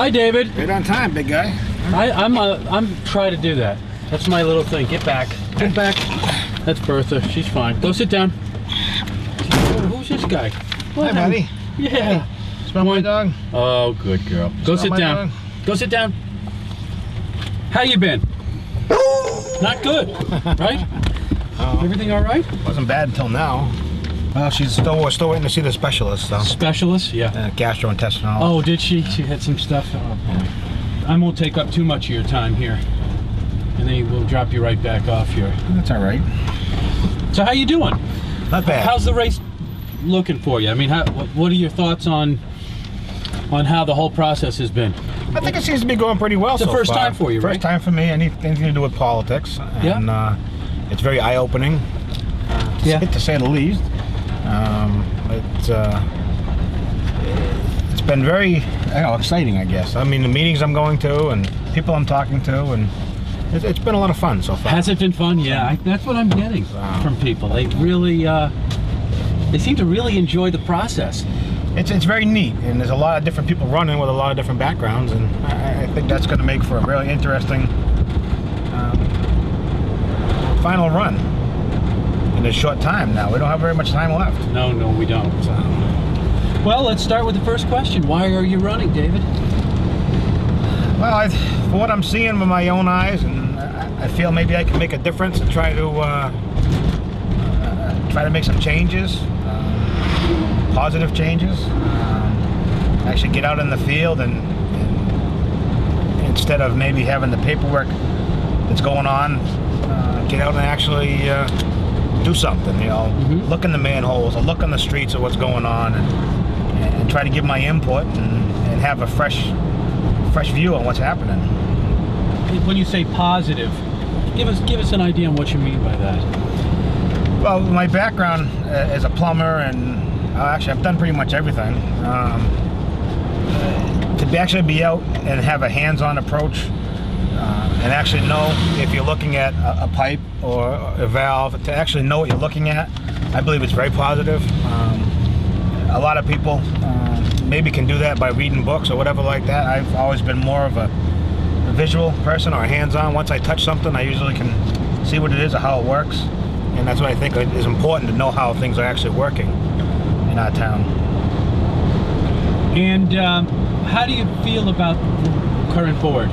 Hi, David. Right on time, big guy. I'm trying to do that. That's my little thing. Get back. Get back. That's Bertha. She's fine. Go sit down. Who's this guy? Hi, buddy. Yeah. Smell my dog? Oh, good girl. Go sit down. Go sit down. How you been? Not good, right? Everything all right? Wasn't bad until now. Well, we're still waiting to see the specialist, though. Specialist? Yeah. Gastrointestinal. Oh, did she? She had some stuff. Oh, boy. I won't take up too much of your time here, and then we'll drop you right back off here. That's all right. So how you doing? Not bad. How's the race looking for you? I mean, what are your thoughts on how the whole process has been? I think it seems to be going pretty well so far. It's the first time for you, right? First time for me. Anything to do with politics. And it's very eye-opening. To say the least. It's been very exciting, I guess. I mean, the meetings I'm going to and people I'm talking to, and it's been a lot of fun so far. Has it been fun? Yeah, that's what I'm getting from people. They really, they seem to really enjoy the process. It's very neat, and there's a lot of different people running with a lot of different backgrounds, and I think that's going to make for a really interesting final run in a short time now. We don't have very much time left. No, we don't. Well, let's start with the first question. Why are you running, David? Well, for what I'm seeing with my own eyes, and I feel maybe I can make a difference and try to make some changes. Positive changes. Actually get out in the field and instead of maybe having the paperwork that's going on, get out and actually do something, look in the manholes or look on the streets of what's going on and try to give my input and have a fresh view on what's happening. When you say positive, give us an idea on what you mean by that. Well, my background as a plumber and actually, I've done pretty much everything. To actually be out and have a hands-on approach and actually know if you're looking at a pipe or a valve, to actually know what you're looking at, I believe it's very positive. A lot of people maybe can do that by reading books or whatever like that. I've always been more of a visual person or hands-on. Once I touch something, I usually can see what it is or how it works. And that's what I think is important, to know how things are actually working in our town. And how do you feel about the current board?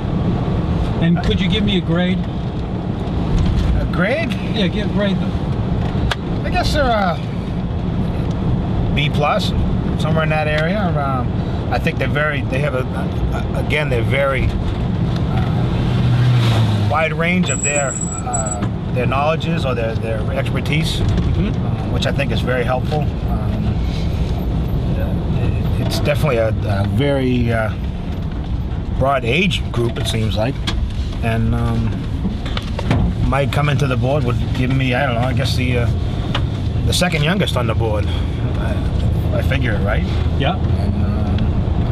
And could you give me a grade? A grade? Yeah, grade them. I guess they're B+, somewhere in that area. I think they're very wide range of their knowledges or their expertise, which I think is very helpful. It's definitely a very broad age group, it seems like, and my coming to the board would give me, I don't know, I guess the second youngest on the board. I figure it, right? Yeah. And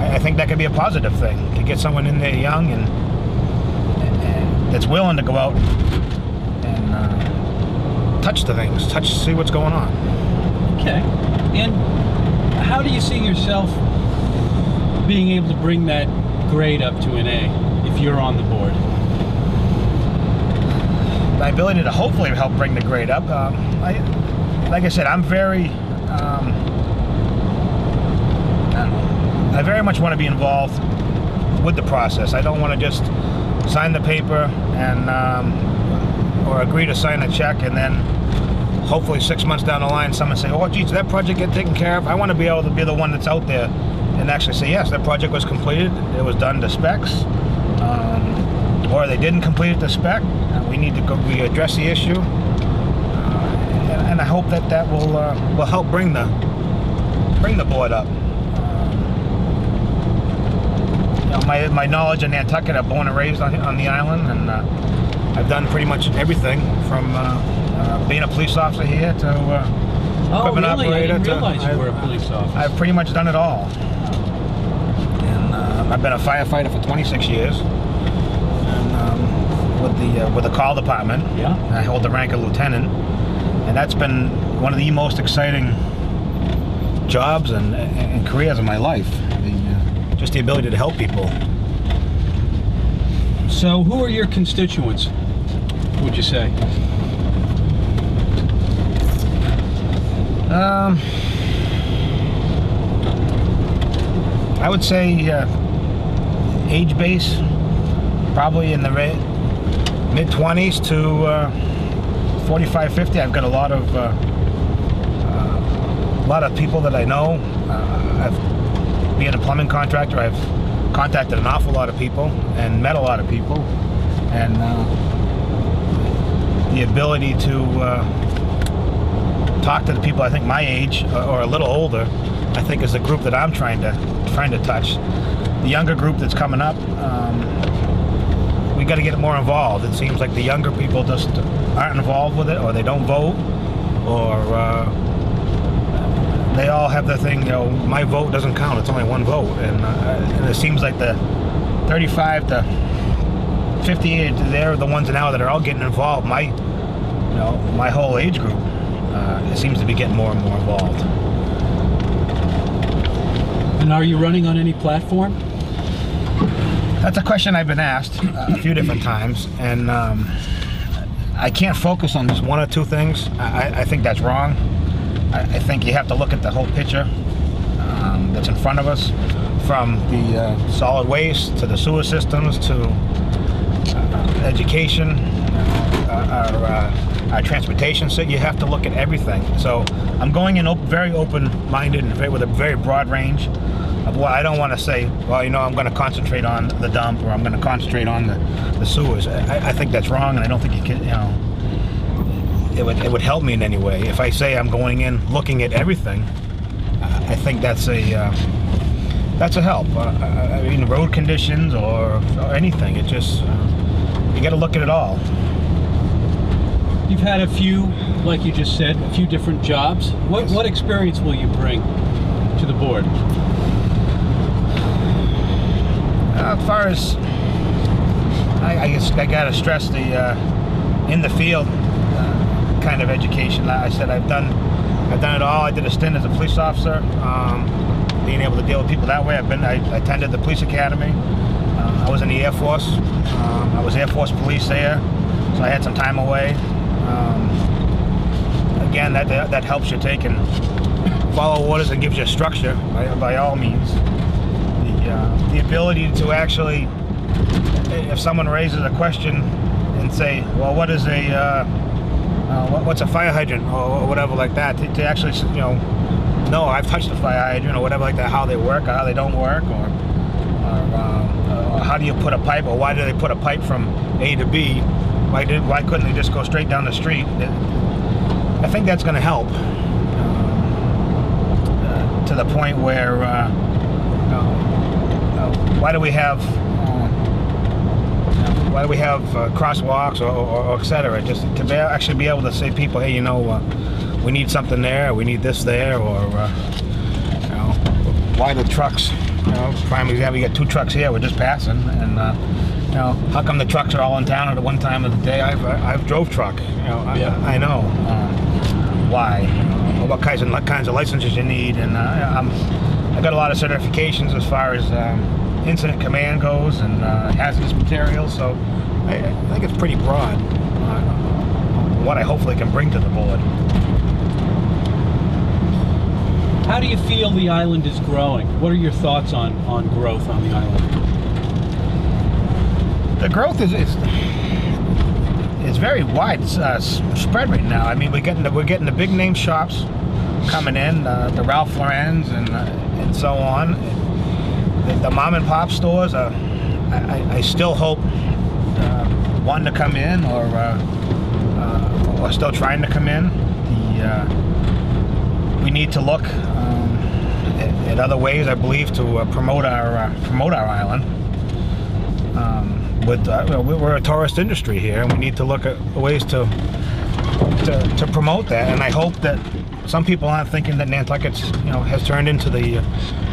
I think that could be a positive thing, to get someone in there young and that's willing to go out and touch the things, see what's going on. Okay. And how do you see yourself being able to bring that grade up to an A if you're on the board? My ability to hopefully help bring the grade up. Like I said, I'm very, I very much want to be involved with the process. I don't want to just sign the paper and or agree to sign a check and then hopefully 6 months down the line someone say, oh geez, did that project get taken care of? I want to be able to be the one that's out there and actually say, yes, that project was completed, it was done to specs, or they didn't complete it to spec, we need to go address the issue, and I hope that will help bring the board up. My knowledge in Nantucket, I'm born and raised on the island, and I've done pretty much everything from being a police officer here to equipment operator. I didn't realize you were a police officer. I've pretty much done it all. And I've been a firefighter for 26 years. And with the call department. Yeah. I hold the rank of lieutenant, and that's been one of the most exciting jobs and careers of my life. Just the ability to help people So who are your constituents, would you say? I would say age base, probably in the mid-20s to 45, 50. I've got a lot of people that I know. Being a plumbing contractor, I've contacted an awful lot of people and met a lot of people, and the ability to talk to the people I think my age or a little older, I think is the group that I'm trying to touch. The younger group that's coming up, we got to get more involved. It seems like the younger people just aren't involved with it, or they don't vote, or they all have their thing, you know, my vote doesn't count, it's only one vote. And it seems like the 35 to 58, they're the ones now that are all getting involved. My whole age group, it seems to be getting more and more involved. And are you running on any platform? That's a question I've been asked a few different times, and I can't focus on just one or two things. I think that's wrong. I think you have to look at the whole picture that's in front of us, from the solid waste to the sewer systems to education, our transportation. So you have to look at everything. So I'm going in very open-minded and with a very broad range of what I don't want to say, well, you know, I'm going to concentrate on the dump, or I'm going to concentrate on the sewers. I think that's wrong, and I don't think you can, you know, it would help me in any way. If I say I'm going in looking at everything, I think that's a help. I mean, road conditions or anything. It just, you got to look at it all. You've had a few, like you just said, a few different jobs. What experience will you bring to the board? As far as, I guess I got to stress the in the field kind of education. Like I said, I've done it all. I did a stint as a police officer, being able to deal with people that way. I attended the police academy. I was in the Air Force. I was Air Force police there, so I had some time away. Again, that helps you take and follow orders and gives you a structure by all means. The ability to actually, if someone raises a question and say, well, what is what's a fire hydrant, or whatever like that, to actually, you know, I've touched a fire hydrant or whatever like that, how they work or how they don't work, or how do you put a pipe, or why do they put a pipe from A to B? Why couldn't they just go straight down the street? I think that's going to help to the point where why do we have crosswalks or et cetera, just to actually be able to say people, hey, you know, we need something there, we need this there, or you know, why the trucks, you know, prime example, you got two trucks here, we're just passing, and you know, how come the trucks are all in town at one time of the day? I've drove truck, you know, I know why, what kinds of licenses you need, and I got a lot of certifications as far as incident command goes, and hazardous materials, so I think it's pretty broad what I hopefully can bring to the board. How do you feel the island is growing? What are your thoughts on growth on the island? The growth is very wide spread right now. I mean, we're getting the big name shops coming in, the Ralph Lauren's and so on. The mom and pop stores, I still hope one to come in, or still trying to come in. We need to look at other ways, I believe, to promote our island. We're a tourist industry here, and we need to look at ways to promote that. And I hope that some people aren't thinking that Nantucket's, you know, has turned into a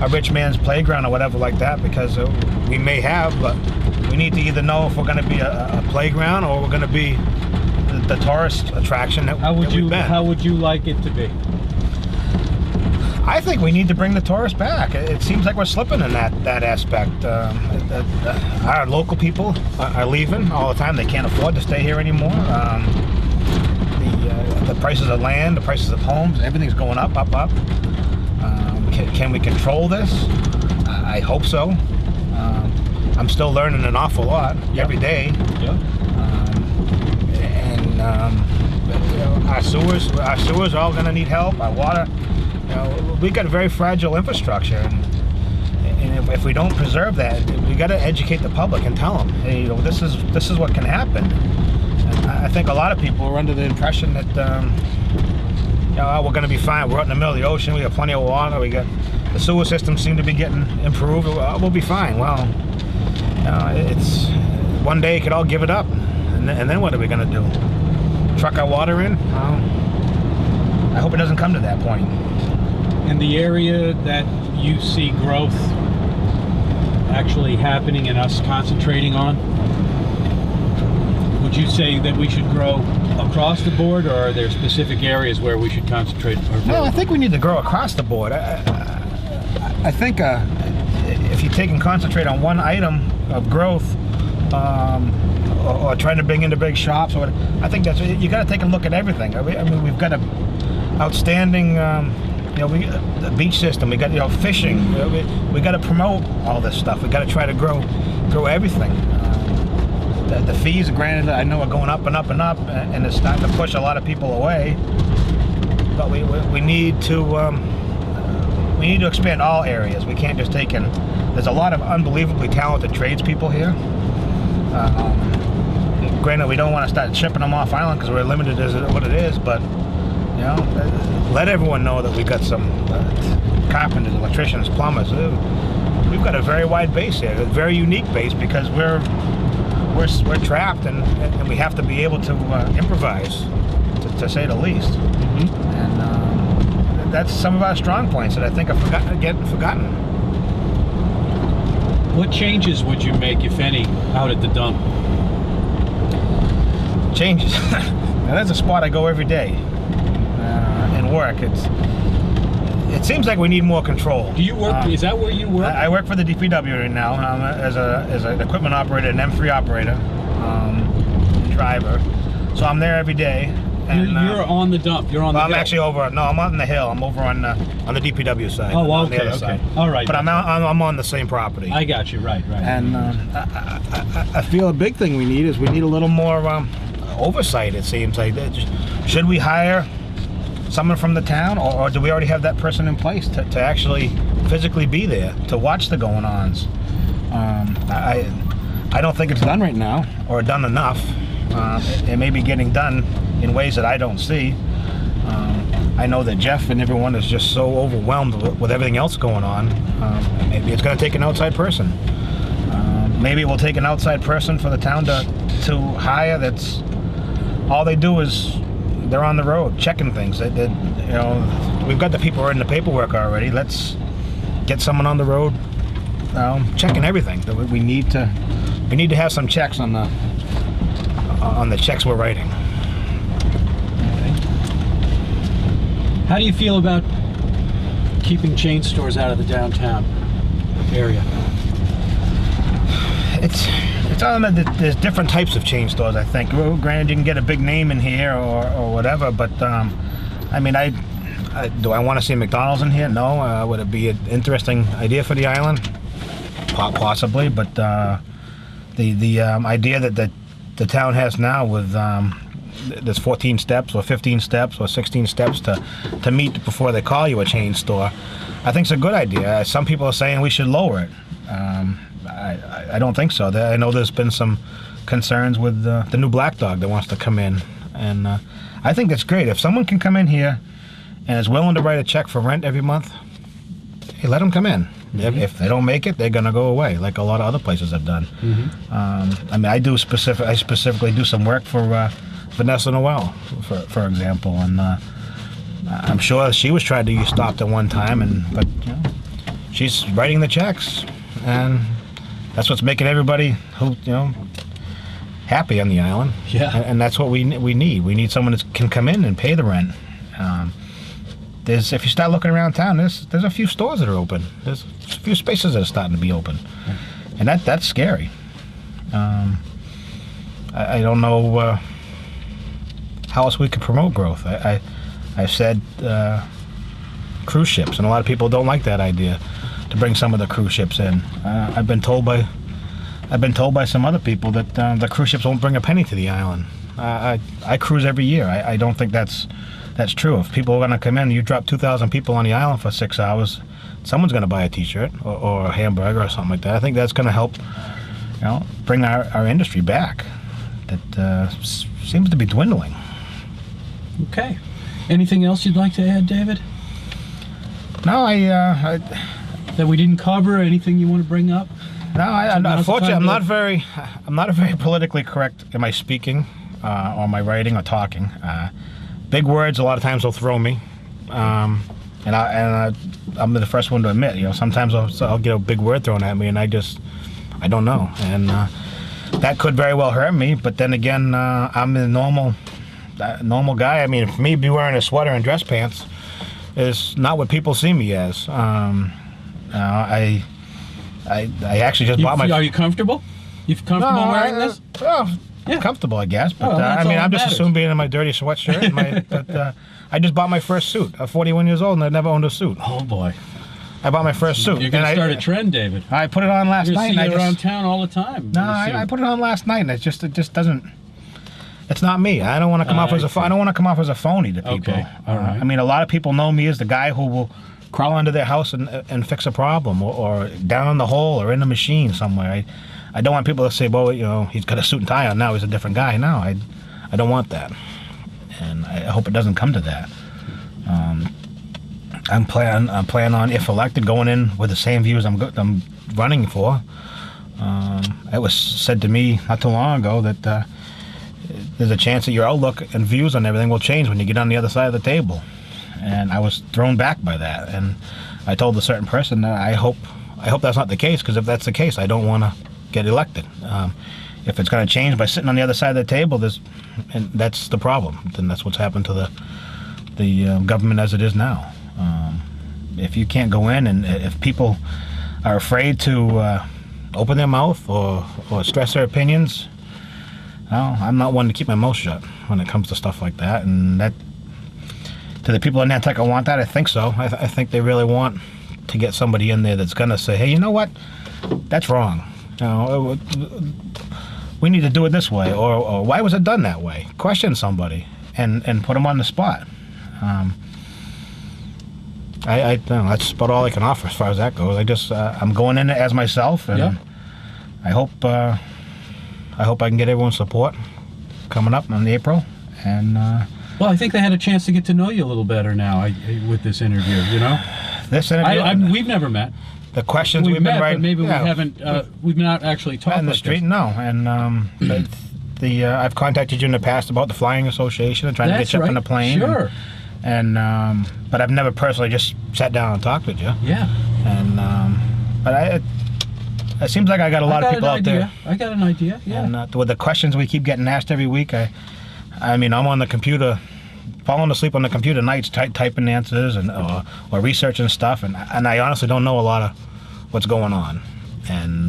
rich man's playground or whatever like that, because we may have, but we need to either know if we're going to be a playground or we're going to be the tourist attraction that we've been. How would you like it to be? I think we need to bring the tourists back. It seems like we're slipping in that aspect. Our local people are leaving all the time. They can't afford to stay here anymore. The prices of land, the prices of homes, everything's going up. Can we control this? I hope so. I'm still learning an awful lot every day. And our sewers are all going to need help. Our water. We got a very fragile infrastructure, and if we don't preserve that, we got to educate the public and tell them, hey, this is what can happen. And I think a lot of people are under the impression that we're going to be fine. We're out in the middle of the ocean. We got plenty of water. We got the sewer system seem to be getting improved. We'll be fine. Well, it's one day it could all give it up, and then what are we going to do? Truck our water in? I hope it doesn't come to that point. In the area that you see growth actually happening and us concentrating on, would you say that we should grow across the board, or are there specific areas where we should concentrate? No, I think we need to grow across the board. I think if you take and concentrate on one item of growth, or trying to bring into big shops, or I think that's, you got to take a look at everything. I mean, we've got a outstanding. The beach system. We got fishing. We got to promote all this stuff. We got to try to grow everything. The fees, granted, I know are going up and up and up, and it's starting to push a lot of people away. But we need to expand all areas. We can't just take in. There's a lot of unbelievably talented tradespeople here. Granted, we don't want to start shipping them off island because we're limited as what it is, but. Let everyone know that we got some carpenters, electricians, plumbers. We've got a very wide base here, a very unique base, because we're trapped and we have to be able to improvise, to say the least. And that's some of our strong points that I think are getting forgotten. What changes would you make, if any, out at the dump? Changes. Now that's a spot I go every day. Work. It seems like we need more control. Do you work? Is that where you work? I work for the DPW right now as an equipment operator, an M3 operator, driver. So I'm there every day. And, you're on the dump. You're on the. I'm actually over. No, I'm on the hill. I'm over on the DPW side. Oh, on okay. the other Okay. Side. All right. But I'm on the same property. I got you. Right. And I feel a big thing we need is a little more oversight. It seems like should we hire someone from the town, or do we already have that person in place to actually physically be there to watch the going-ons? I don't think it's done right now, or done enough. It may be getting done in ways that I don't see. I know that Jeff and everyone is just so overwhelmed with everything else going on. Maybe it's going to take an outside person. Maybe it will take an outside person for the town to hire. That's all they do is. They're on the road checking things. We've got the people who are in the paperwork already. Let's get someone on the road checking everything. We need to have some checks on the checks we're writing. Okay. How do you feel about keeping chain stores out of the downtown area? It's all there's different types of chain stores, I think. Well, granted, you can get a big name in here or whatever, but I mean, do I want to see McDonald's in here? No. Would it be an interesting idea for the island? Possibly, but the idea that the town has now with there's 14 steps or 15 steps or 16 steps to meet before they call you a chain store, I think it's a good idea. Some people are saying we should lower it. I don't think so. I know there's been some concerns with the new Black Dog that wants to come in, and I think that's great. If someone can come in here and is willing to write a check for rent every month, hey, let them come in. If they don't make it, they're gonna go away, like a lot of other places have done. I mean, I specifically do some work for Vanessa Noel, for example, and I'm sure she was trying to be stopped at one time, but she's writing the checks, and that's what's making everybody who happy on the island. Yeah. And that's what we need. We need someone that can come in and pay the rent. if you start looking around town, there's a few stores that are open. There's a few spaces that are starting to be open, and that's scary. I don't know how else we could promote growth. I've said cruise ships, and a lot of people don't like that idea to bring some of the cruise ships in. I've been told by some other people that the cruise ships won't bring a penny to the island. I cruise every year. I don't think that's true. If people are going to come in, you drop 2,000 people on the island for 6 hours, someone's going to buy a T-shirt or a hamburger or something like that. I think that's going to help, bring our industry back. That seems to be dwindling. Okay. Anything else you'd like to add, David? No, that we didn't cover. Anything you want to bring up? No, unfortunately, I'm not very politically correct in my speaking, or my writing or talking. Big words a lot of times will throw me, and I'm the first one to admit. Sometimes I'll get a big word thrown at me, and I don't know, and that could very well hurt me. But then again, I'm a normal guy. I mean, for me, be wearing a sweater and dress pants is not what people see me as. I actually just bought my... Are you comfortable? You comfortable wearing this? Well, yeah. Comfortable, I guess. But I'm just assuming being in my dirty sweatshirt. But I just bought my first suit. I'm 41 years old and I've never owned a suit. Oh boy. I bought my first suit. You're gonna start a trend, David. I put it on last night. You're around town all the time. No, I put it on last night, and it just doesn't. It's not me. I don't want to come off as I don't want to come off as a phony to people. Okay. All right. I mean, a lot of people know me as the guy who will crawl into their house and fix a problem, or down in the hole, or in the machine somewhere. I don't want people to say, well, he's got a suit and tie on now, he's a different guy. No, I don't want that, and I hope it doesn't come to that. I'm planning on, if elected, going in with the same views I'm running for. It was said to me not too long ago that there's a chance that your outlook and views on everything will change when you get on the other side of the table. And I was thrown back by that. And I told a certain person that I hope that's not the case, because if that's the case, I don't want to get elected. If it's going to change by sitting on the other side of the table, and that's the problem. Then that's what's happened to the government as it is now. If you can't go in, and if people are afraid to open their mouth or stress their opinions, well, I'm not one to keep my mouth shut when it comes to stuff like that. And that, to the people in Nantucket want that, I think so. I think they really want to get somebody in there that's going to say, hey, you know what? That's wrong. We need to do it this way, or why was it done that way? Question somebody and put them on the spot. I don't know, that's about all I can offer as far as that goes. I'm going in as myself, and yeah. I hope I can get everyone's support coming up in April. And well, I think they had a chance to get to know you a little better now with this interview. This interview. We've never met. The questions we've been writing, but maybe we haven't. We've not actually talked in the street. No, and I've contacted you in the past about the Flying Association and trying to get you up on a plane. Sure. And but I've never personally just sat down and talked with you. Yeah. And but it seems like I got a lot of people out there. I got an idea. Yeah. And with the questions we keep getting asked every week, I mean, I'm on the computer, falling asleep on the computer nights, typing answers and or researching stuff, and I honestly don't know a lot of what's going on.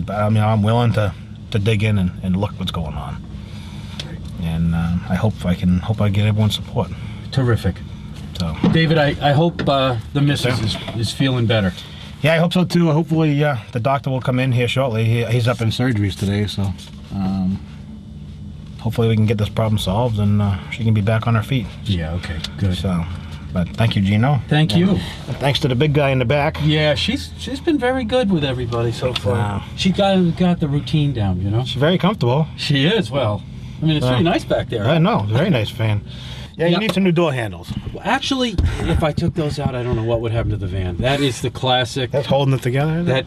But I mean, I'm willing to dig in and look what's going on. And I hope I get everyone's support. Terrific. So, David, I hope the missus is feeling better. Yeah, I hope so too. Hopefully the doctor will come in here shortly. He's up in surgeries today, so hopefully we can get this problem solved and she can be back on her feet. Yeah, okay, good. So, but thank you, Gino. Thank you. And thanks to the big guy in the back. Yeah, she's been very good with everybody so far. She got the routine down, She's very comfortable. She is. Well, I mean, it's really nice back there. I know, very nice fan. Yeah, you need some new door handles. Well, actually, if I took those out, I don't know what would happen to the van. That is the classic. That's holding it together.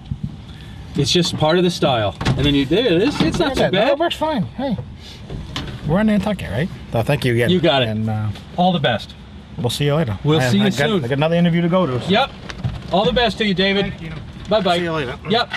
It's just part of the style. And then there it is. It's not too bad. No, it works fine. Hey, we're in Nantucket, right? So thank you again. You got it. And all the best. We'll see you later. We'll see you soon. I got another interview to go to. So. Yep. All the best to you, David. Thank you. Bye-bye. See you later. Yep.